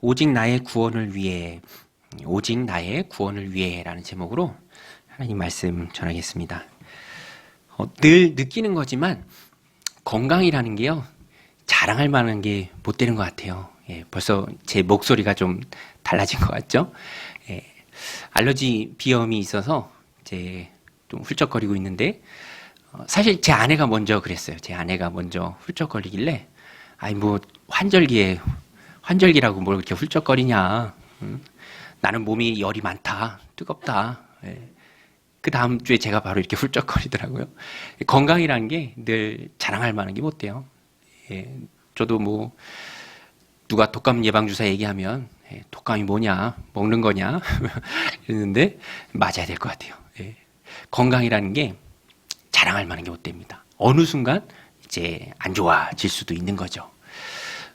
오직 나의 구원을 위해, 오직 나의 구원을 위해라는 제목으로 하나님 말씀 전하겠습니다. 늘 느끼는 거지만 건강이라는 게요, 자랑할 만한 게 못 되는 것 같아요. 벌써 제 목소리가 좀 달라진 것 같죠? 알러지 비염이 있어서 이제 좀 훌쩍거리고 있는데, 사실 제 아내가 먼저 그랬어요. 제 아내가 먼저 훌쩍거리길래, 아니 뭐 환절기라고 뭘 이렇게 훌쩍거리냐. 나는 몸이 열이 많다, 뜨겁다. 그 다음 주에 제가 바로 이렇게 훌쩍거리더라고요. 건강이라는 게 늘 자랑할 만한 게 못 돼요. 저도 뭐 누가 독감 예방주사 얘기하면 독감이 뭐냐, 먹는 거냐 이러는데 맞아야 될 것 같아요. 건강이라는 게 자랑할 만한 게 못 됩니다. 어느 순간 이제 안 좋아질 수도 있는 거죠.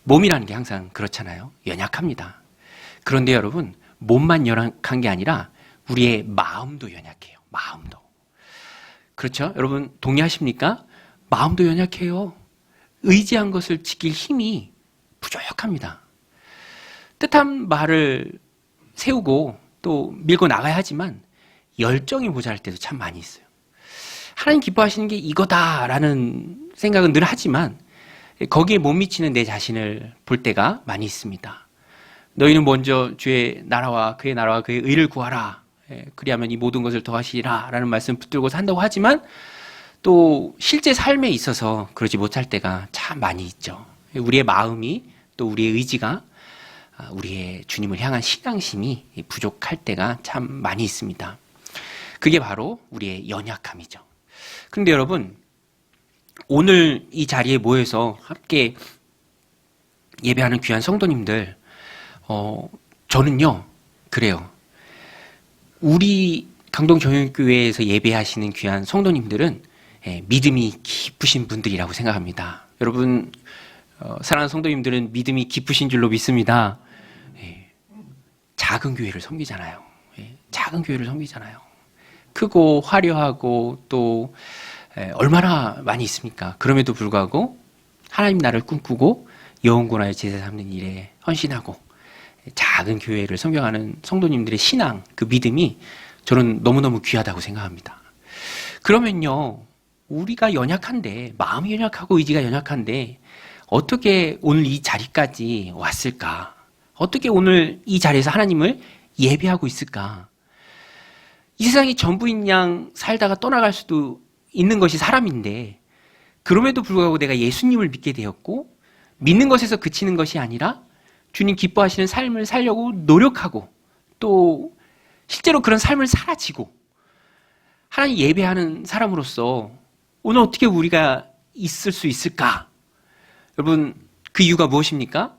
몸이라는 게 항상 그렇잖아요. 연약합니다. 그런데 여러분, 몸만 연약한 게 아니라 우리의 마음도 연약해요. 마음도. 그렇죠? 여러분 동의하십니까? 마음도 연약해요. 의지한 것을 지킬 힘이 부족합니다. 뜻한 말을 세우고 또 밀고 나가야 하지만 열정이 모자랄 때도 참 많이 있어요. 하나님 기뻐하시는 게 이거다라는 생각은 늘 하지만 거기에 못 미치는 내 자신을 볼 때가 많이 있습니다. 너희는 먼저 주의 나라와 그의 의를 구하라. 그리하면 이 모든 것을 더하시리라 라는 말씀 붙들고 산다고 하지만 또 실제 삶에 있어서 그러지 못할 때가 참 많이 있죠. 우리의 마음이 또 우리의 의지가 우리의 주님을 향한 신앙심이 부족할 때가 참 많이 있습니다. 그게 바로 우리의 연약함이죠. 그런데 여러분, 오늘 이 자리에 모여서 함께 예배하는 귀한 성도님들, 저는요 그래요. 우리 강동경영교회에서 예배하시는 귀한 성도님들은 믿음이 깊으신 분들이라고 생각합니다. 여러분, 사랑하는 성도님들은 믿음이 깊으신 줄로 믿습니다. 작은 교회를 섬기잖아요. 작은 교회를 섬기잖아요. 크고 화려하고 또 얼마나 많이 있습니까? 그럼에도 불구하고 하나님 나라를 꿈꾸고 영혼구원하여 제사 삼는 일에 헌신하고 작은 교회를 섬겨가는 성도님들의 신앙, 그 믿음이 저는 너무너무 귀하다고 생각합니다. 그러면요, 우리가 연약한데, 마음이 연약하고 의지가 연약한데 어떻게 오늘 이 자리까지 왔을까? 어떻게 오늘 이 자리에서 하나님을 예배하고 있을까? 이 세상이 전부인 양 살다가 떠나갈 수도 있는 것이 사람인데, 그럼에도 불구하고 내가 예수님을 믿게 되었고, 믿는 것에서 그치는 것이 아니라 주님 기뻐하시는 삶을 살려고 노력하고 또 실제로 그런 삶을 살아지고 하나님 예배하는 사람으로서 오늘 어떻게 우리가 있을 수 있을까? 여러분, 그 이유가 무엇입니까?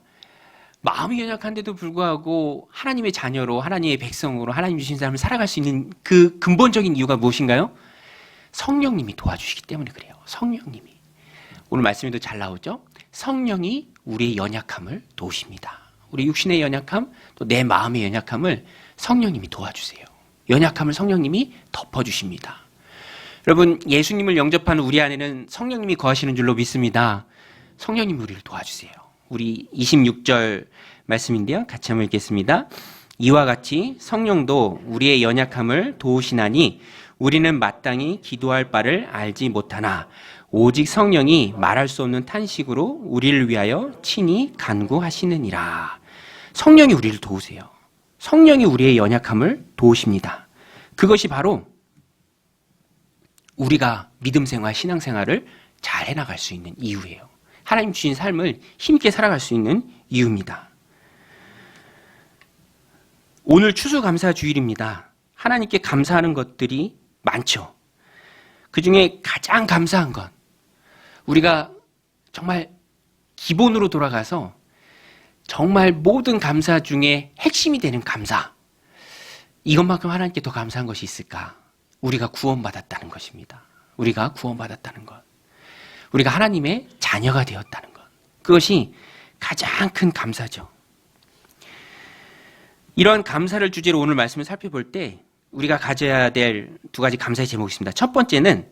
마음이 연약한데도 불구하고 하나님의 자녀로, 하나님의 백성으로 하나님 주신 삶을 살아갈 수 있는 그 근본적인 이유가 무엇인가요? 성령님이 도와주시기 때문에 그래요. 성령님이. 오늘 말씀에도 잘 나오죠? 성령이 우리의 연약함을 도우십니다. 우리 육신의 연약함, 또 내 마음의 연약함을 성령님이 도와주세요. 연약함을 성령님이 덮어주십니다. 여러분, 예수님을 영접하는 우리 안에는 성령님이 거하시는 줄로 믿습니다. 성령님이 우리를 도와주세요. 우리 26절 말씀인데요. 같이 한번 읽겠습니다. 이와 같이 성령도 우리의 연약함을 도우시나니 우리는 마땅히 기도할 바를 알지 못하나 오직 성령이 말할 수 없는 탄식으로 우리를 위하여 친히 간구하시느니라. 성령이 우리를 도우세요. 성령이 우리의 연약함을 도우십니다. 그것이 바로 우리가 믿음 생활, 신앙 생활을 잘 해나갈 수 있는 이유예요. 하나님 주신 삶을 힘있게 살아갈 수 있는 이유입니다. 오늘 추수감사주일입니다. 하나님께 감사하는 것들이 많죠. 그 중에 가장 감사한 것, 우리가 정말 기본으로 돌아가서 정말 모든 감사 중에 핵심이 되는 감사, 이것만큼 하나님께 더 감사한 것이 있을까? 우리가 구원받았다는 것입니다. 우리가 구원받았다는 것, 우리가 하나님의 자녀가 되었다는 것, 그것이 가장 큰 감사죠. 이러한 감사를 주제로 오늘 말씀을 살펴볼 때 우리가 가져야 될 두 가지 감사의 제목이 있습니다. 첫 번째는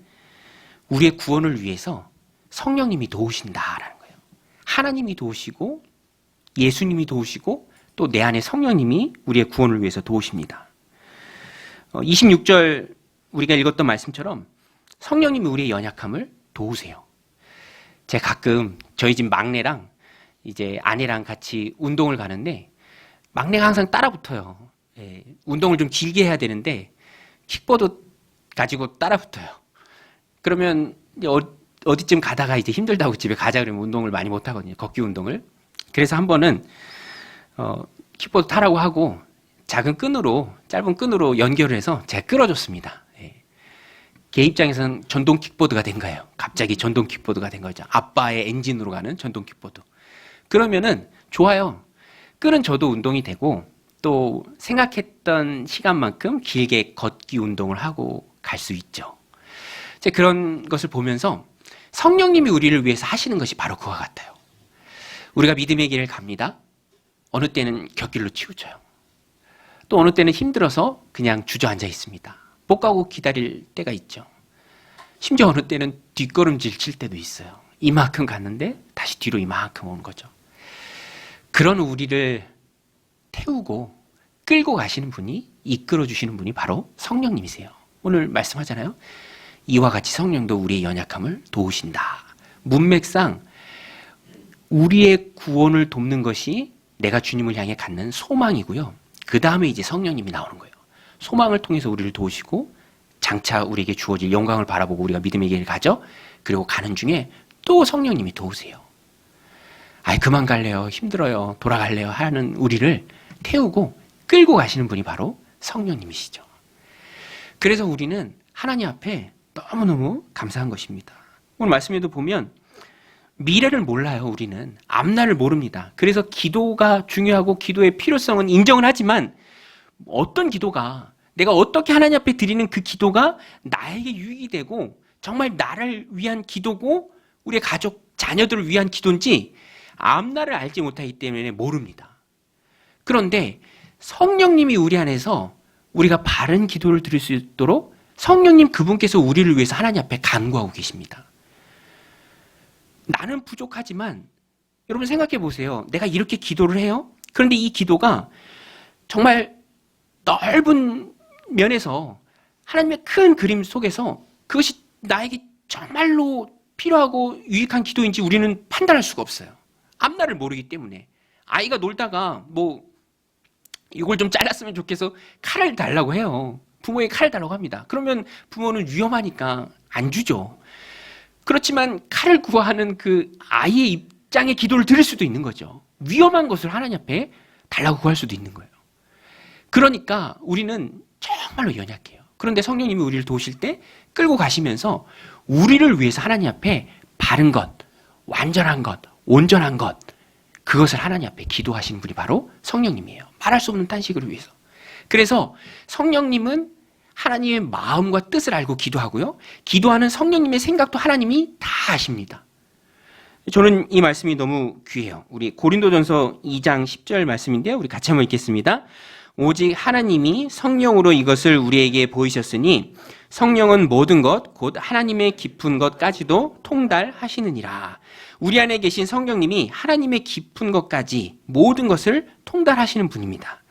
우리의 구원을 위해서 성령님이 도우신다라는 거예요. 하나님이 도우시고 예수님이 도우시고 또 내 안에 성령님이 우리의 구원을 위해서 도우십니다. 26절 우리가 읽었던 말씀처럼 성령님이 우리의 연약함을 도우세요. 제가 가끔 저희 집 막내랑 이제 아내랑 같이 운동을 가는데 막내가 항상 따라 붙어요. 예, 운동을 좀 길게 해야 되는데 킥보드 가지고 따라 붙어요. 그러면 어디쯤 가다가 이제 힘들다고 집에 가자 그러면 운동을 많이 못 하거든요. 걷기 운동을. 그래서 한 번은 킥보드 타라고 하고 작은 끈으로, 짧은 끈으로 연결을 해서 제가 끌어줬습니다. 예. 걔 입장에서는 전동 킥보드가 된 거예요. 갑자기 전동 킥보드가 된 거죠. 아빠의 엔진으로 가는 전동 킥보드. 그러면은 좋아요. 끈은 저도 운동이 되고 또 생각했던 시간만큼 길게 걷기 운동을 하고 갈 수 있죠. 그런 것을 보면서 성령님이 우리를 위해서 하시는 것이 바로 그와 같아요. 우리가 믿음의 길을 갑니다. 어느 때는 곁길로 치우쳐요. 또 어느 때는 힘들어서 그냥 주저앉아 있습니다. 못 가고 기다릴 때가 있죠. 심지어 어느 때는 뒷걸음질 칠 때도 있어요. 이만큼 갔는데 다시 뒤로 이만큼 오는 거죠. 그런 우리를 태우고 끌고 가시는 분이, 이끌어 주시는 분이 바로 성령님이세요. 오늘 말씀하잖아요. 이와 같이 성령도 우리의 연약함을 도우신다. 문맥상 우리의 구원을 돕는 것이 내가 주님을 향해 갖는 소망이고요. 그 다음에 이제 성령님이 나오는 거예요. 소망을 통해서 우리를 도우시고 장차 우리에게 주어질 영광을 바라보고 우리가 믿음의 길을 가죠. 그리고 가는 중에 또 성령님이 도우세요. 아이 그만 갈래요. 힘들어요. 돌아갈래요. 하는 우리를 태우고 끌고 가시는 분이 바로 성령님이시죠. 그래서 우리는 하나님 앞에 너무너무 감사한 것입니다. 오늘 말씀에도 보면 미래를 몰라요. 우리는 앞날을 모릅니다. 그래서 기도가 중요하고 기도의 필요성은 인정을 하지만 어떤 기도가, 내가 어떻게 하나님 앞에 드리는 그 기도가 나에게 유익이 되고 정말 나를 위한 기도고 우리의 가족, 자녀들을 위한 기도인지 앞날을 알지 못하기 때문에 모릅니다. 그런데 성령님이 우리 안에서 우리가 바른 기도를 드릴 수 있도록 성령님 그분께서 우리를 위해서 하나님 앞에 간구하고 계십니다. 나는 부족하지만 여러분 생각해 보세요. 내가 이렇게 기도를 해요. 그런데 이 기도가 정말 넓은 면에서 하나님의 큰 그림 속에서 그것이 나에게 정말로 필요하고 유익한 기도인지 우리는 판단할 수가 없어요. 앞날을 모르기 때문에. 아이가 놀다가 뭐 이걸 좀 잘랐으면 좋겠어 칼을 달라고 해요. 부모에게 칼을 달라고 합니다. 그러면 부모는 위험하니까 안 주죠. 그렇지만 칼을 구하는 그 아이의 입장의 기도를 들을 수도 있는 거죠. 위험한 것을 하나님 앞에 달라고 구할 수도 있는 거예요. 그러니까 우리는 정말로 연약해요. 그런데 성령님이 우리를 도우실 때 끌고 가시면서 우리를 위해서 하나님 앞에 바른 것, 완전한 것, 온전한 것, 그것을 하나님 앞에 기도하시는 분이 바로 성령님이에요. 말할 수 없는 탄식을 위해서. 그래서 성령님은 하나님의 마음과 뜻을 알고 기도하고요. 기도하는 성령님의 생각도 하나님이 다 아십니다. 저는 이 말씀이 너무 귀해요. 우리 고린도전서 2장 10절 말씀인데요. 우리 같이 한번 읽겠습니다. 오직 하나님이 성령으로 이것을 우리에게 보이셨으니 성령은 모든 것, 곧 하나님의 깊은 것까지도 통달하시느니라. 우리 안에 계신 성령님이 하나님의 깊은 것까지 모든 것을 통달하시는 분입니다.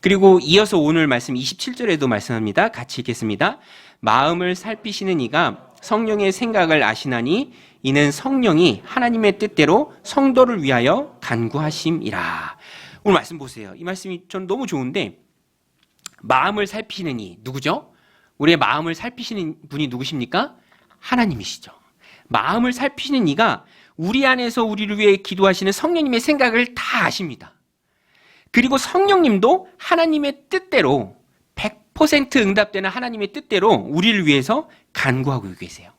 그리고 이어서 오늘 말씀 27절에도 말씀합니다. 같이 읽겠습니다. 마음을 살피시는 이가 성령의 생각을 아시나니 이는 성령이 하나님의 뜻대로 성도를 위하여 간구하심이라. 오늘 말씀 보세요. 이 말씀이 저는 너무 좋은데 마음을 살피시는 이 누구죠? 우리의 마음을 살피시는 분이 누구십니까? 하나님이시죠. 마음을 살피시는 이가 우리 안에서 우리를 위해 기도하시는 성령님의 생각을 다 아십니다. 그리고 성령님도 하나님의 뜻대로 100% 응답되는 하나님의 뜻대로 우리를 위해서 간구하고 계세요.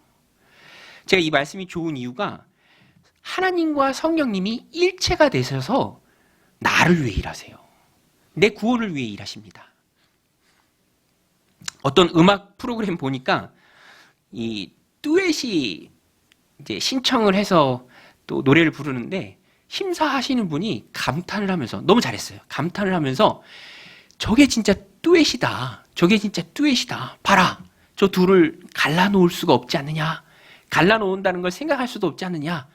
제가 이 말씀이 좋은 이유가 하나님과 성령님이 일체가 되셔서 나를 위해 일하세요. 내 구원을 위해 일하십니다. 어떤 음악 프로그램 보니까 이 듀엣이 이제 신청을 해서 또 노래를 부르는데 심사하시는 분이 감탄을 하면서 너무 잘했어요. 감탄을 하면서 저게 진짜 듀엣이다. 저게 진짜 듀엣이다. 봐라. 저 둘을 갈라놓을 수가 없지 않느냐. 갈라놓는다는 걸 생각할 수도 없지 않느냐.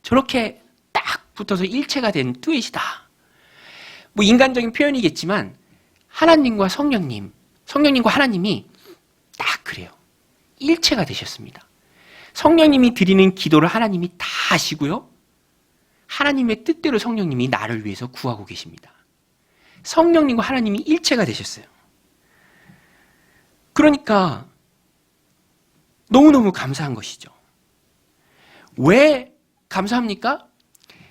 저렇게 딱 붙어서 일체가 된 듀엣이다. 뭐 인간적인 표현이겠지만 하나님과 성령님과 하나님이 딱 그래요. 일체가 되셨습니다. 성령님이 드리는 기도를 하나님이 다 아시고요. 하나님의 뜻대로 성령님이 나를 위해서 구하고 계십니다. 성령님과 하나님이 일체가 되셨어요. 그러니까 너무너무 감사한 것이죠. 왜 감사합니까?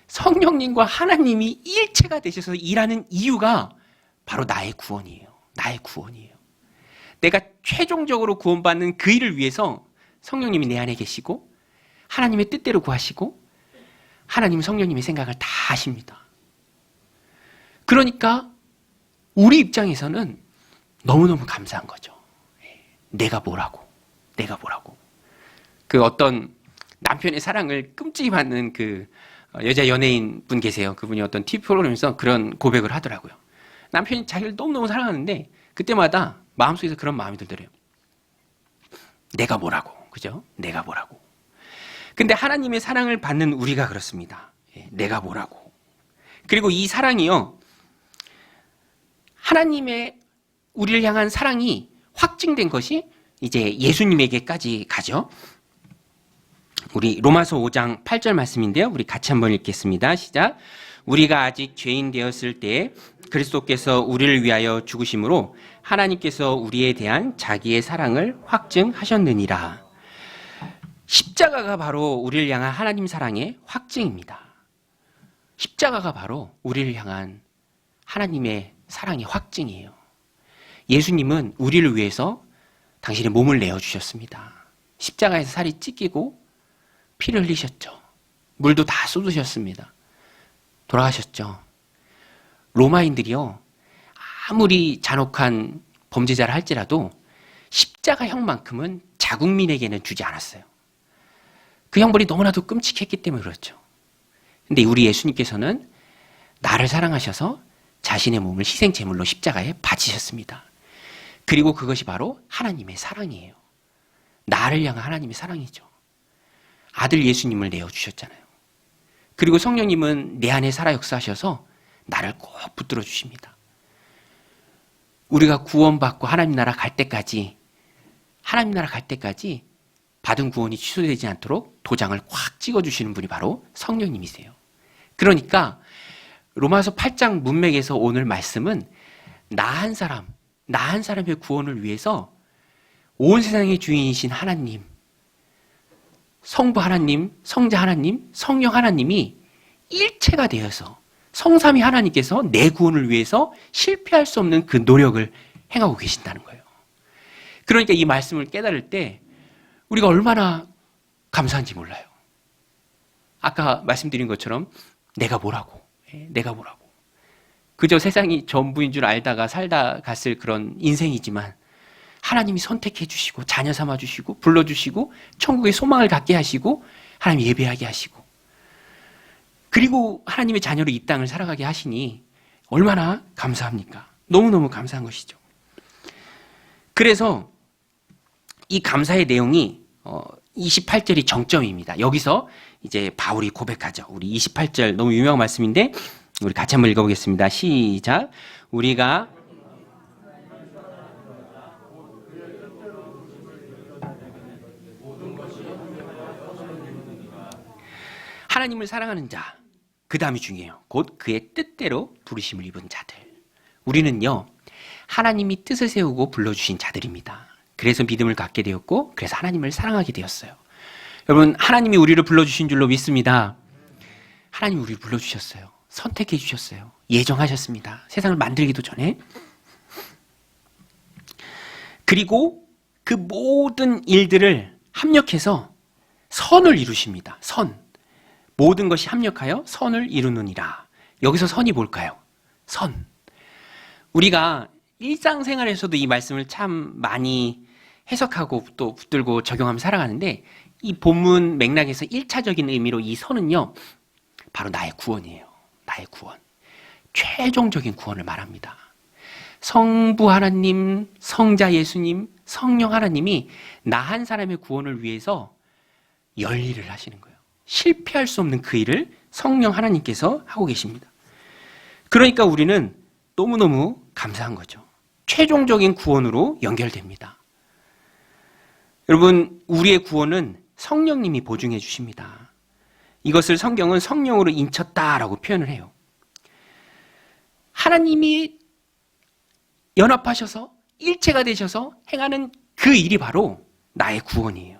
성령님과 하나님이 일체가 되셔서 일하는 이유가 바로 나의 구원이에요. 나의 구원이에요. 내가 최종적으로 구원받는 그 일을 위해서 성령님이 내 안에 계시고 하나님의 뜻대로 구하시고 하나님은 성령님의 생각을 다 아십니다. 그러니까 우리 입장에서는 너무너무 감사한 거죠. 내가 뭐라고. 그 어떤 남편의 사랑을 끔찍이 받는 그 여자 연예인 분 계세요. 그분이 어떤 TV 프로그램에서 그런 고백을 하더라고요. 남편이 자기를 너무너무 사랑하는데 그때마다 마음속에서 그런 마음이 들더래요. 내가 뭐라고. 그죠? 내가 뭐라고. 근데 하나님의 사랑을 받는 우리가 그렇습니다. 내가 뭐라고. 그리고 이 사랑이요. 하나님의 우리를 향한 사랑이 확증된 것이 이제 예수님에게까지 가죠. 우리 로마서 5장 8절 말씀인데요. 우리 같이 한번 읽겠습니다. 시작. 우리가 아직 죄인 되었을 때 그리스도께서 우리를 위하여 죽으심으로 하나님께서 우리에 대한 자기의 사랑을 확증하셨느니라. 십자가가 바로 우리를 향한 하나님 사랑의 확증입니다. 십자가가 바로 우리를 향한 하나님의 사랑의 확증이에요. 예수님은 우리를 위해서 당신의 몸을 내어주셨습니다. 십자가에서 살이 찢기고 피를 흘리셨죠. 물도 다 쏟으셨습니다. 돌아가셨죠. 로마인들이요. 아무리 잔혹한 범죄자를 할지라도 십자가형만큼은 자국민에게는 주지 않았어요. 그 형벌이 너무나도 끔찍했기 때문에 그렇죠. 근데 우리 예수님께서는 나를 사랑하셔서 자신의 몸을 희생 제물로 십자가에 바치셨습니다. 그리고 그것이 바로 하나님의 사랑이에요. 나를 향한 하나님의 사랑이죠. 아들 예수님을 내어주셨잖아요. 그리고 성령님은 내 안에 살아 역사하셔서 나를 꼭 붙들어 주십니다. 우리가 구원받고 하나님 나라 갈 때까지 받은 구원이 취소되지 않도록 도장을 꽉 찍어주시는 분이 바로 성령님이세요. 그러니까 로마서 8장 문맥에서 오늘 말씀은 나 한 사람의 구원을 위해서 온 세상의 주인이신 하나님, 성부 하나님, 성자 하나님, 성령 하나님이 일체가 되어서 성삼위 하나님께서 내 구원을 위해서 실패할 수 없는 그 노력을 행하고 계신다는 거예요. 그러니까 이 말씀을 깨달을 때 우리가 얼마나 감사한지 몰라요. 아까 말씀드린 것처럼 내가 뭐라고. 그저 세상이 전부인 줄 알다가 살다 갔을 그런 인생이지만 하나님이 선택해 주시고 자녀 삼아 주시고 불러주시고 천국의 소망을 갖게 하시고 하나님 예배하게 하시고 그리고 하나님의 자녀로 이 땅을 살아가게 하시니 얼마나 감사합니까? 너무너무 감사한 것이죠. 그래서 이 감사의 내용이 28절이 정점입니다. 여기서 이제 바울이 고백하죠. 우리 28절 너무 유명한 말씀인데 우리 같이 한번 읽어보겠습니다. 시작. 우리가 하나님을 사랑하는 자, 그 다음이 중요해요. 곧 그의 뜻대로 부르심을 입은 자들. 우리는요, 하나님이 뜻을 세우고 불러주신 자들입니다. 그래서 믿음을 갖게 되었고, 그래서 하나님을 사랑하게 되었어요. 여러분, 하나님이 우리를 불러주신 줄로 믿습니다. 하나님이 우리를 불러주셨어요. 선택해 주셨어요. 예정하셨습니다. 세상을 만들기도 전에. 그리고 그 모든 일들을 합력해서 선을 이루십니다. 선. 모든 것이 합력하여 선을 이루느니라. 여기서 선이 뭘까요? 선. 우리가 일상생활에서도 이 말씀을 참 많이 해석하고 또 붙들고 적용하며 살아가는데 이 본문 맥락에서 1차적인 의미로 이 선은요. 바로 나의 구원이에요. 나의 구원. 최종적인 구원을 말합니다. 성부 하나님, 성자 예수님, 성령 하나님이 나 한 사람의 구원을 위해서 열일을 하시는 거예요. 실패할 수 없는 그 일을 성령 하나님께서 하고 계십니다. 그러니까 우리는 너무너무 감사한 거죠. 최종적인 구원으로 연결됩니다. 여러분, 우리의 구원은 성령님이 보증해 주십니다. 이것을 성경은 성령으로 인쳤다라고 표현을 해요. 하나님이 연합하셔서 일체가 되셔서 행하는 그 일이 바로 나의 구원이에요.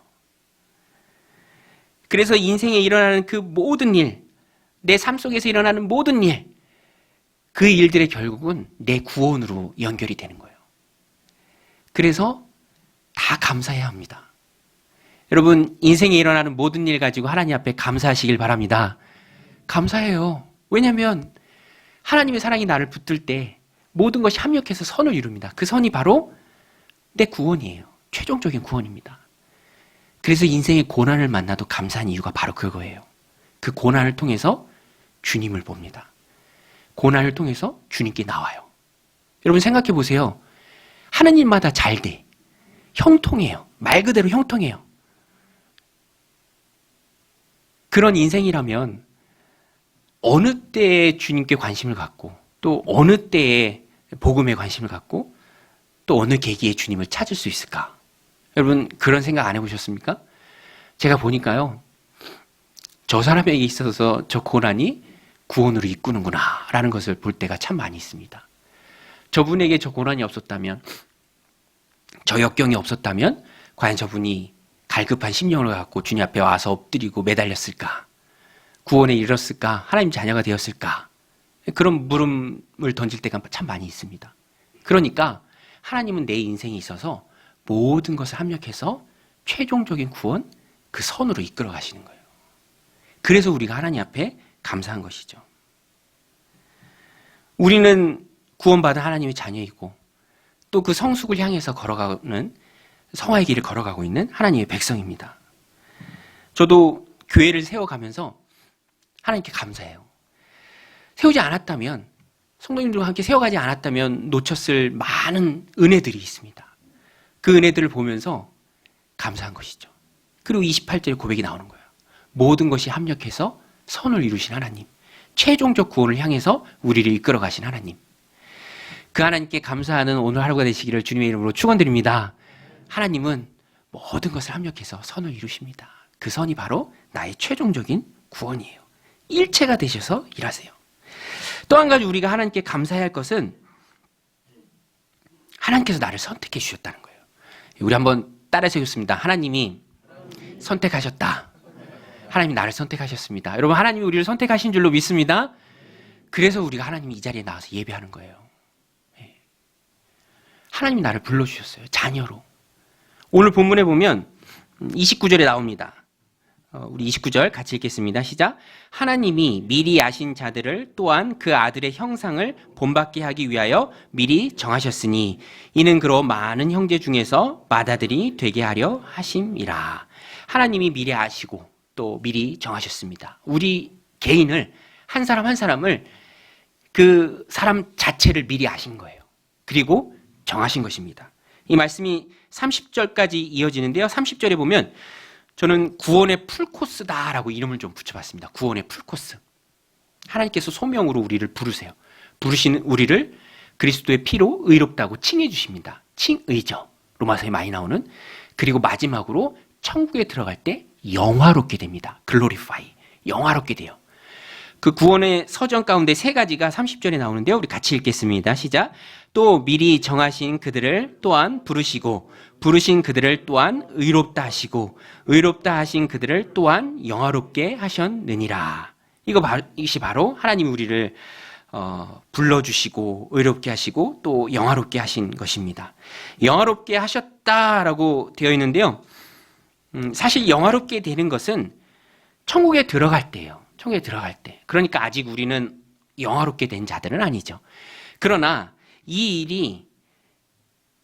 그래서 인생에 일어나는 그 모든 일, 내 삶 속에서 일어나는 모든 일, 그 일들의 결국은 내 구원으로 연결이 되는 거예요. 그래서 다 감사해야 합니다. 여러분, 인생에 일어나는 모든 일 가지고 하나님 앞에 감사하시길 바랍니다. 감사해요. 왜냐하면 하나님의 사랑이 나를 붙들 때 모든 것이 합력해서 선을 이룹니다. 그 선이 바로 내 구원이에요. 최종적인 구원입니다. 그래서 인생의 고난을 만나도 감사한 이유가 바로 그거예요. 그 고난을 통해서 주님을 봅니다. 고난을 통해서 주님께 나와요. 여러분 생각해 보세요. 하는 일마다 잘 돼. 형통해요. 말 그대로 형통해요. 그런 인생이라면 어느 때에 주님께 관심을 갖고 또 어느 때에 복음에 관심을 갖고 또 어느 계기에 주님을 찾을 수 있을까? 여러분 그런 생각 안 해보셨습니까? 제가 보니까요. 저 사람에게 있어서 저 고난이 구원으로 이끄는구나 라는 것을 볼 때가 참 많이 있습니다. 저분에게 저 고난이 없었다면, 저 역경이 없었다면 과연 저분이 갈급한 심령을 갖고 주님 앞에 와서 엎드리고 매달렸을까? 구원에 이르렀을까? 하나님 자녀가 되었을까? 그런 물음을 던질 때가 참 많이 있습니다. 그러니까 하나님은 내 인생에 있어서 모든 것을 합력해서 최종적인 구원, 그 선으로 이끌어 가시는 거예요. 그래서 우리가 하나님 앞에 감사한 것이죠. 우리는 구원받은 하나님의 자녀이고 또 그 성숙을 향해서 걸어가는 성화의 길을 걸어가고 있는 하나님의 백성입니다. 저도 교회를 세워가면서 하나님께 감사해요. 세우지 않았다면, 성도님들과 함께 세워가지 않았다면 놓쳤을 많은 은혜들이 있습니다. 그 은혜들을 보면서 감사한 것이죠. 그리고 28절에 고백이 나오는 거예요. 모든 것이 합력해서 선을 이루신 하나님, 최종적 구원을 향해서 우리를 이끌어 가신 하나님, 그 하나님께 감사하는 오늘 하루가 되시기를 주님의 이름으로 축원드립니다. 하나님은 모든 것을 합력해서 선을 이루십니다. 그 선이 바로 나의 최종적인 구원이에요. 일체가 되셔서 일하세요. 또 한 가지 우리가 하나님께 감사해야 할 것은 하나님께서 나를 선택해 주셨다는 거예요. 우리 한번 따라서 읽습니다. 하나님이 선택하셨다. 하나님이 나를 선택하셨습니다. 여러분 하나님이 우리를 선택하신 줄로 믿습니다. 그래서 우리가 하나님이 이 자리에 나와서 예배하는 거예요. 하나님이 나를 불러주셨어요. 자녀로. 오늘 본문에 보면 29절에 나옵니다. 우리 29절 같이 읽겠습니다. 시작. 하나님이 미리 아신 자들을 또한 그 아들의 형상을 본받게 하기 위하여 미리 정하셨으니 이는 그로 많은 형제 중에서 맏아들이 되게 하려 하심이라. 하나님이 미리 아시고 또 미리 정하셨습니다. 우리 개인을 한 사람 한 사람을 그 사람 자체를 미리 아신 거예요. 그리고 정하신 것입니다. 이 말씀이 30절까지 이어지는데요. 30절에 보면 저는 구원의 풀코스다라고 이름을 좀 붙여봤습니다. 구원의 풀코스. 하나님께서 소명으로 우리를 부르세요. 부르시는 우리를 그리스도의 피로 의롭다고 칭해 주십니다. 칭의죠. 로마서에 많이 나오는. 그리고 마지막으로 천국에 들어갈 때 영화롭게 됩니다. 글로리파이. 영화롭게 돼요. 그 구원의 서정 가운데 세 가지가 30절에 나오는데요. 우리 같이 읽겠습니다. 시작. 또 미리 정하신 그들을 또한 부르시고 부르신 그들을 또한 의롭다 하시고 의롭다 하신 그들을 또한 영화롭게 하셨느니라. 이것이 바로 하나님이 우리를 불러주시고 의롭게 하시고 또 영화롭게 하신 것입니다. 영화롭게 하셨다라고 되어 있는데요. 사실 영화롭게 되는 것은 천국에 들어갈 때예요. 천국에 들어갈 때. 그러니까 아직 우리는 영화롭게 된 자들은 아니죠. 그러나 이 일이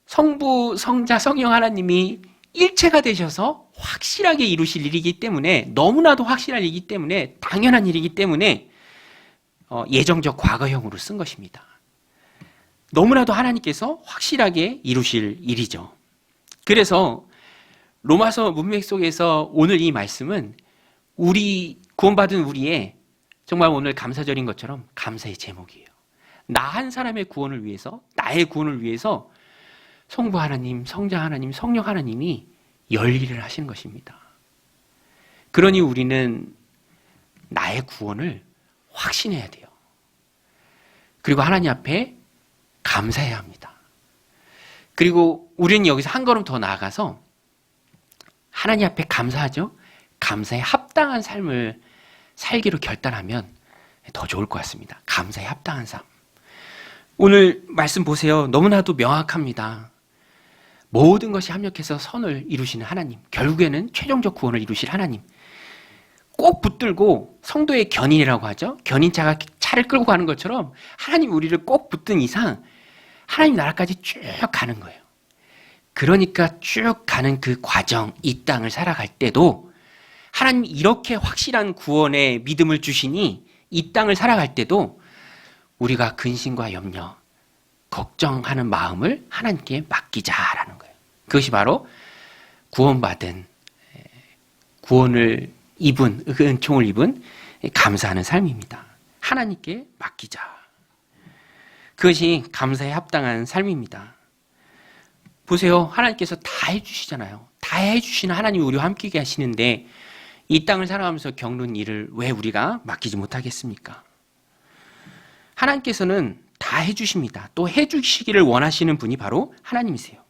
성부, 성자, 성령 하나님이 일체가 되셔서 확실하게 이루실 일이기 때문에 너무나도 확실한 일이기 때문에 당연한 일이기 때문에 예정적 과거형으로 쓴 것입니다. 너무나도 하나님께서 확실하게 이루실 일이죠. 그래서 로마서 문맥 속에서 오늘 이 말씀은 우리 구원받은 우리의 정말 오늘 감사절인 것처럼 감사의 제목이에요. 나 한 사람의 구원을 위해서, 나의 구원을 위해서 성부 하나님, 성자 하나님, 성령 하나님이 열일을 하시는 것입니다. 그러니 우리는 나의 구원을 확신해야 돼요. 그리고 하나님 앞에 감사해야 합니다. 그리고 우리는 여기서 한 걸음 더 나아가서 하나님 앞에 감사하죠? 감사에 합당한 삶을 살기로 결단하면 더 좋을 것 같습니다. 감사에 합당한 삶. 오늘 말씀 보세요. 너무나도 명확합니다. 모든 것이 합력해서 선을 이루시는 하나님, 결국에는 최종적 구원을 이루실 하나님, 꼭 붙들고 성도의 견인이라고 하죠. 견인차가 차를 끌고 가는 것처럼 하나님 우리를 꼭 붙든 이상 하나님 나라까지 쭉 가는 거예요. 그러니까 쭉 가는 그 과정, 이 땅을 살아갈 때도 하나님 이렇게 확실한 구원의 믿음을 주시니 이 땅을 살아갈 때도 우리가 근심과 염려, 걱정하는 마음을 하나님께 맡기자라는 거예요. 그것이 바로 구원받은, 구원을 입은, 그 은총을 입은 감사하는 삶입니다. 하나님께 맡기자. 그것이 감사에 합당한 삶입니다. 보세요. 하나님께서 다 해주시잖아요. 다 해주시는 하나님이 우리와 함께 하시는데 이 땅을 살아가면서 겪는 일을 왜 우리가 맡기지 못하겠습니까? 하나님께서는 다 해주십니다. 또 해주시기를 원하시는 분이 바로 하나님이세요.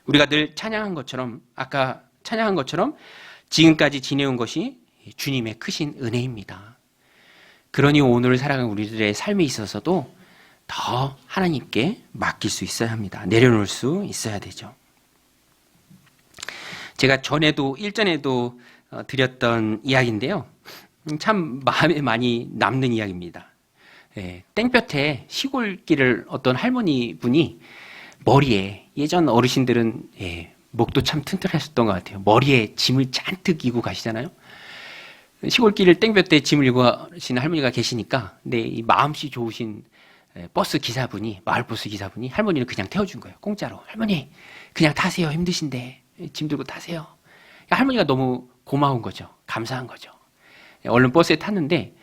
우리가 늘 찬양한 것처럼, 아까 찬양한 것처럼 지금까지 지내온 것이 주님의 크신 은혜입니다. 그러니 오늘 살아가는 우리들의 삶에 있어서도 더 하나님께 맡길 수 있어야 합니다. 내려놓을 수 있어야 되죠. 제가 일전에도 드렸던 이야기인데요. 참 마음에 많이 남는 이야기입니다. 땡볕에 시골길을 어떤 할머니 분이 머리에, 예전 어르신들은 목도 참 튼튼하셨던 것 같아요. 머리에 짐을 잔뜩 이고 가시잖아요. 시골길을 땡볕에 짐을 이고 가시는 할머니가 계시니까, 근데 이 마음씨 좋으신 버스 기사분이, 마을버스 기사분이 할머니를 그냥 태워준 거예요. 공짜로. 할머니, 그냥 타세요. 힘드신데. 짐 들고 타세요. 할머니가 너무 고마운 거죠. 감사한 거죠. 얼른 버스에 탔는데,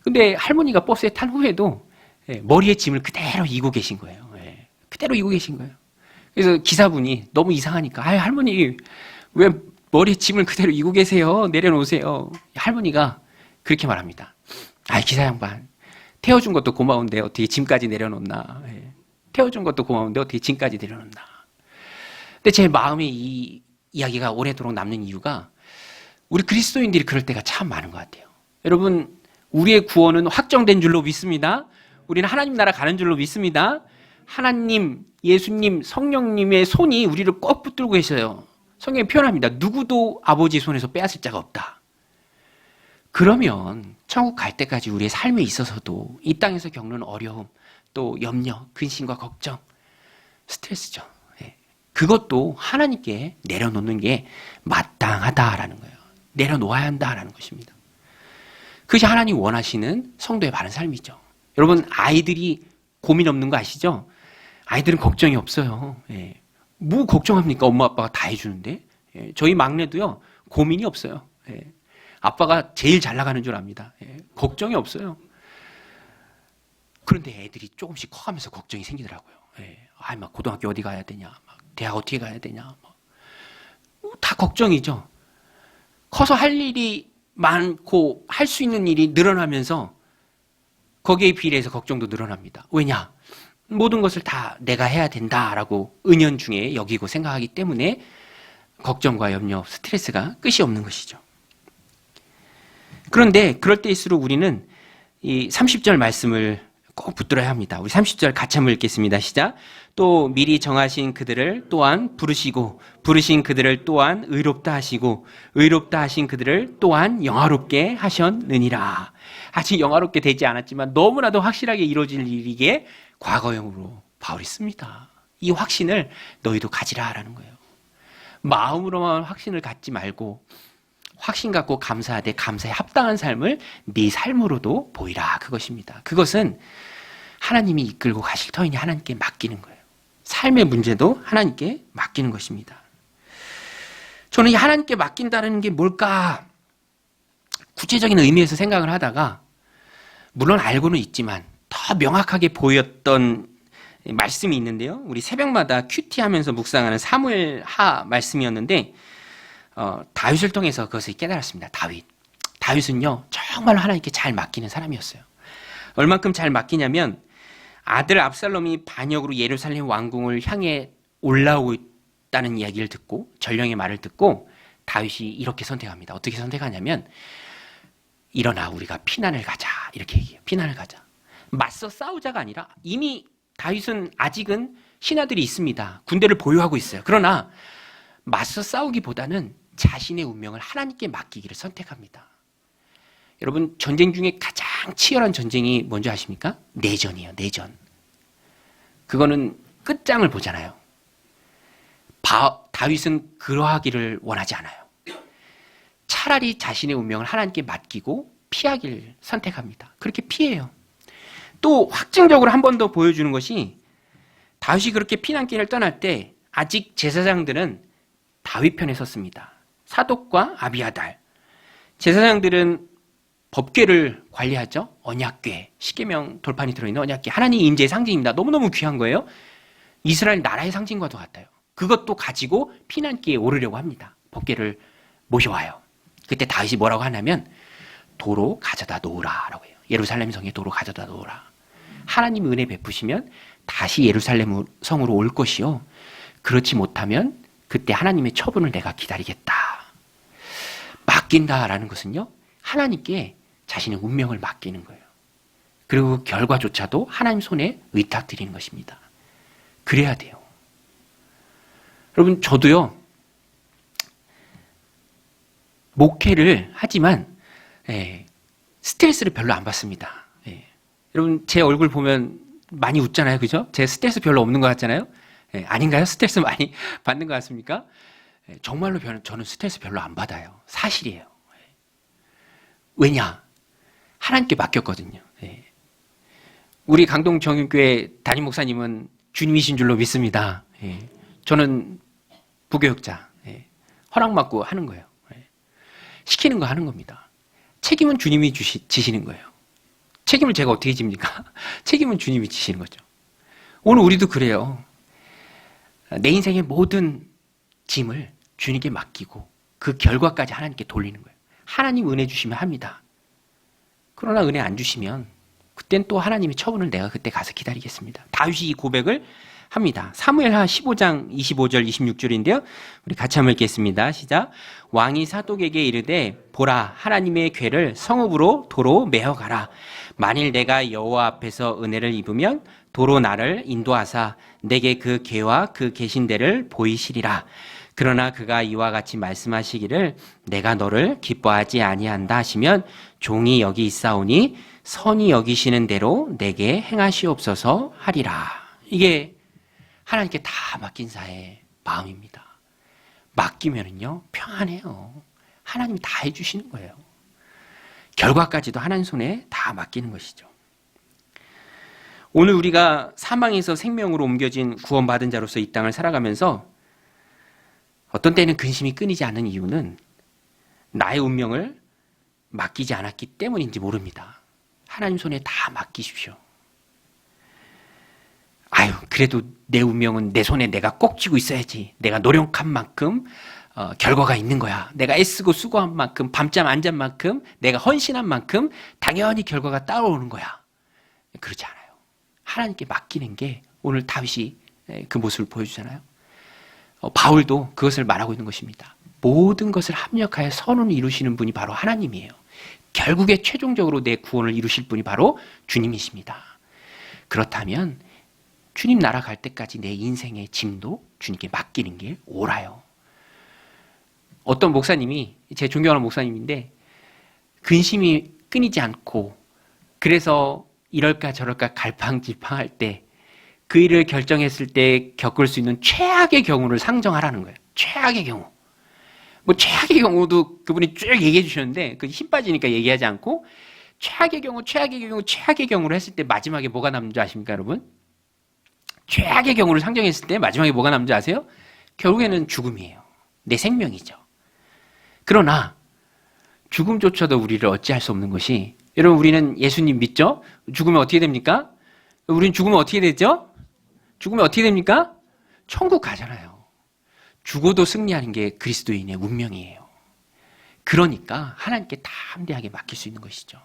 근데 할머니가 버스에 탄 후에도 머리에 짐을 그대로 이고 계신 거예요. 그대로 이고 계신 거예요. 그래서 기사분이 너무 이상하니까, 할머니, 왜 머리에 짐을 그대로 이고 계세요? 내려놓으세요. 할머니가 그렇게 말합니다. 기사 양반, 태워준 것도 고마운데 어떻게 짐까지 내려놓나. 태워준 것도 고마운데 어떻게 짐까지 내려놓나. 근데 제 마음에 이 이야기가 오래도록 남는 이유가 우리 그리스도인들이 그럴 때가 참 많은 것 같아요. 여러분, 우리의 구원은 확정된 줄로 믿습니다. 우리는 하나님 나라 가는 줄로 믿습니다. 하나님, 예수님, 성령님의 손이 우리를 꼭 붙들고 계셔요. 성경이 표현합니다. 누구도 아버지 손에서 빼앗을 자가 없다. 그러면 천국 갈 때까지 우리의 삶에 있어서도 이 땅에서 겪는 어려움, 또 염려, 근심과 걱정, 스트레스죠. 그것도 하나님께 내려놓는 게 마땅하다라는 거예요. 내려놓아야 한다라는 것입니다. 그것이 하나님 원하시는 성도의 바른 삶이죠. 여러분, 아이들이 고민 없는 거 아시죠? 아이들은 걱정이 없어요. 뭐 걱정합니까? 엄마 아빠가 다 해주는데. 저희 막내도요, 고민이 없어요. 아빠가 제일 잘 나가는 줄 압니다. 걱정이 없어요. 그런데 애들이 조금씩 커가면서 걱정이 생기더라고요. 막 고등학교 어디 가야 되냐, 막 대학 어떻게 가야 되냐, 다 걱정이죠. 커서 할 일이 많고 할 수 있는 일이 늘어나면서 거기에 비례해서 걱정도 늘어납니다. 왜냐? 모든 것을 다 내가 해야 된다라고 은연중에 여기고 생각하기 때문에 걱정과 염려, 스트레스가 끝이 없는 것이죠. 그런데 그럴 때일수록 우리는 이 30절 말씀을 꼭 붙들어야 합니다. 우리 30절 같이 한번 읽겠습니다. 시작. 또 미리 정하신 그들을 또한 부르시고 부르신 그들을 또한 의롭다 하시고 의롭다 하신 그들을 또한 영화롭게 하셨느니라. 아직 영화롭게 되지 않았지만 너무나도 확실하게 이루어질 일이기에 과거형으로 바울이 씁니다. 이 확신을 너희도 가지라라는 거예요. 마음으로만 확신을 갖지 말고 확신 갖고 감사하되 감사에 합당한 삶을 네 삶으로도 보이라. 그것입니다. 그것은 하나님이 이끌고 가실 터이니 하나님께 맡기는 거예요. 삶의 문제도 하나님께 맡기는 것입니다. 저는 이 하나님께 맡긴다는 게 뭘까? 구체적인 의미에서 생각을 하다가 물론 알고는 있지만 더 명확하게 보였던 말씀이 있는데요. 우리 새벽마다 큐티하면서 묵상하는 사무엘하 말씀이었는데 다윗을 통해서 그것을 깨달았습니다. 다윗은요 정말 하나님께 잘 맡기는 사람이었어요. 얼만큼 잘 맡기냐면 아들 압살롬이 반역으로 예루살렘 왕궁을 향해 올라오고 있다는 이야기를 듣고 전령의 말을 듣고 다윗이 이렇게 선택합니다. 어떻게 선택하냐면 일어나 우리가 피난을 가자 이렇게 얘기해요. 피난을 가자. 맞서 싸우자가 아니라 이미 다윗은 아직은 신하들이 있습니다. 군대를 보유하고 있어요. 그러나 맞서 싸우기보다는 자신의 운명을 하나님께 맡기기를 선택합니다. 여러분 전쟁 중에 가장 치열한 전쟁이 뭔지 아십니까? 내전이에요. 내전. 그거는 끝장을 보잖아요. 다윗은 그러하기를 원하지 않아요. 차라리 자신의 운명을 하나님께 맡기고 피하기를 선택합니다. 그렇게 피해요. 또 확증적으로 한 번 더 보여주는 것이 다윗이 그렇게 피난길을 떠날 때 아직 제사장들은 다윗 편에 섰습니다. 사독과 아비아달. 제사장들은 법궤를 관리하죠. 언약궤, 십계명 돌판이 들어있는 언약궤. 하나님 임재의 상징입니다. 너무너무 귀한 거예요. 이스라엘 나라의 상징과도 같아요. 그것도 가지고 피난길에 오르려고 합니다. 법궤를 모셔와요. 그때 다윗이 뭐라고 하냐면 도로 가져다 놓으라라고 해요. 예루살렘 성에 도로 가져다 놓으라. 하나님 은혜 베푸시면 다시 예루살렘 성으로 올 것이요. 그렇지 못하면 그때 하나님의 처분을 내가 기다리겠다. 맡긴다라는 것은요. 하나님께 자신의 운명을 맡기는 거예요. 그리고 그 결과조차도 하나님 손에 의탁드리는 것입니다. 그래야 돼요. 여러분 저도요. 목회를 하지만 스트레스를 별로 안 받습니다. 여러분 제 얼굴 보면 많이 웃잖아요. 그죠? 제 스트레스 별로 없는 것 같잖아요. 아닌가요? 스트레스 많이 받는 것 같습니까? 정말로 저는 스트레스 별로 안 받아요. 사실이에요. 왜냐? 하나님께 맡겼거든요. 우리 강동 정인교회 담임 목사님은 주님이신 줄로 믿습니다. 저는 부교육자. 허락받고 하는 거예요. 시키는 거 하는 겁니다. 책임은 주님이 지시는 거예요. 책임을 제가 어떻게 집니까? 책임은 주님이 지시는 거죠. 오늘 우리도 그래요. 내 인생의 모든 짐을 주님께 맡기고 그 결과까지 하나님께 돌리는 거예요. 하나님 은혜 주시면 합니다. 그러나 은혜 안 주시면 그땐 또 하나님의 처분을 내가 그때 가서 기다리겠습니다. 다윗이 이 고백을 합니다. 사무엘하 15장 25절 26절인데요. 우리 같이 한번 읽겠습니다. 시작. 왕이 사독에게 이르되 보라 하나님의 궤를 성읍으로 도로 메어가라. 만일 내가 여호와 앞에서 은혜를 입으면 도로 나를 인도하사 내게 그 궤와 그 계신 데를 보이시리라. 그러나 그가 이와 같이 말씀하시기를 내가 너를 기뻐하지 아니한다 하시면 종이 여기 있사오니 선히 여기시는 대로 내게 행하시옵소서 하리라. 이게 하나님께 다 맡긴 자의 마음입니다. 맡기면은요 평안해요. 하나님이 다 해주시는 거예요. 결과까지도 하나님 손에 다 맡기는 것이죠. 오늘 우리가 사망에서 생명으로 옮겨진 구원받은 자로서 이 땅을 살아가면서 어떤 때는 근심이 끊이지 않는 이유는 나의 운명을 맡기지 않았기 때문인지 모릅니다. 하나님 손에 다 맡기십시오. 아유, 그래도 내 운명은 내 손에 내가 꼭 쥐고 있어야지. 내가 노력한 만큼 결과가 있는 거야. 내가 애쓰고 수고한 만큼, 밤잠 안 잔 만큼, 내가 헌신한 만큼 당연히 결과가 따라오는 거야. 그렇지 않아요. 하나님께 맡기는 게 오늘 다윗이 그 모습을 보여주잖아요. 바울도 그것을 말하고 있는 것입니다. 모든 것을 합력하여 선을 이루시는 분이 바로 하나님이에요. 결국에 최종적으로 내 구원을 이루실 분이 바로 주님이십니다. 그렇다면 주님 나라 갈 때까지 내 인생의 짐도 주님께 맡기는 게 옳아요. 어떤 목사님이, 제 존경하는 목사님인데 근심이 끊이지 않고 그래서 이럴까 저럴까 갈팡질팡할 때 그 일을 결정했을 때 겪을 수 있는 최악의 경우를 상정하라는 거예요. 최악의 경우. 뭐 최악의 경우도 그분이 쭉 얘기해 주셨는데 그 힘 빠지니까 얘기하지 않고 최악의 경우로 했을 때 마지막에 뭐가 남는 줄 아십니까, 여러분? 최악의 경우를 상정했을 때 마지막에 뭐가 남는 줄 아세요? 결국에는 죽음이에요. 내 생명이죠. 그러나 죽음조차도 우리를 어찌할 수 없는 것이, 여러분 우리는 예수님 믿죠? 죽으면 어떻게 됩니까? 우린 죽으면 어떻게 되죠? 죽으면 어떻게 됩니까? 천국 가잖아요. 죽어도 승리하는 게 그리스도인의 운명이에요. 그러니까 하나님께 담대하게 맡길 수 있는 것이죠.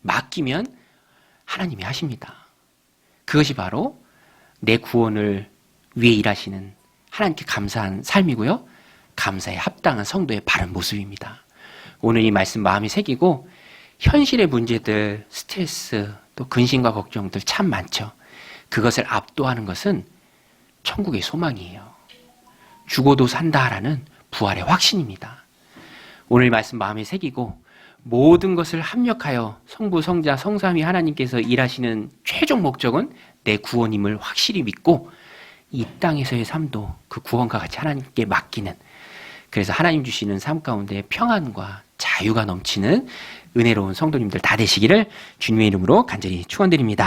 맡기면 하나님이 하십니다. 그것이 바로 내 구원을 위해 일하시는 하나님께 감사한 삶이고요. 감사에 합당한 성도의 바른 모습입니다. 오늘 이 말씀 마음에 새기고 현실의 문제들, 스트레스, 또 근심과 걱정들 참 많죠. 그것을 압도하는 것은 천국의 소망이에요. 죽어도 산다라는 부활의 확신입니다. 오늘 말씀 마음에 새기고 모든 것을 합력하여 성부, 성자, 성삼위 하나님께서 일하시는 최종 목적은 내 구원임을 확실히 믿고 이 땅에서의 삶도 그 구원과 같이 하나님께 맡기는, 그래서 하나님 주시는 삶 가운데 평안과 자유가 넘치는 은혜로운 성도님들 다 되시기를 주님의 이름으로 간절히 축원드립니다.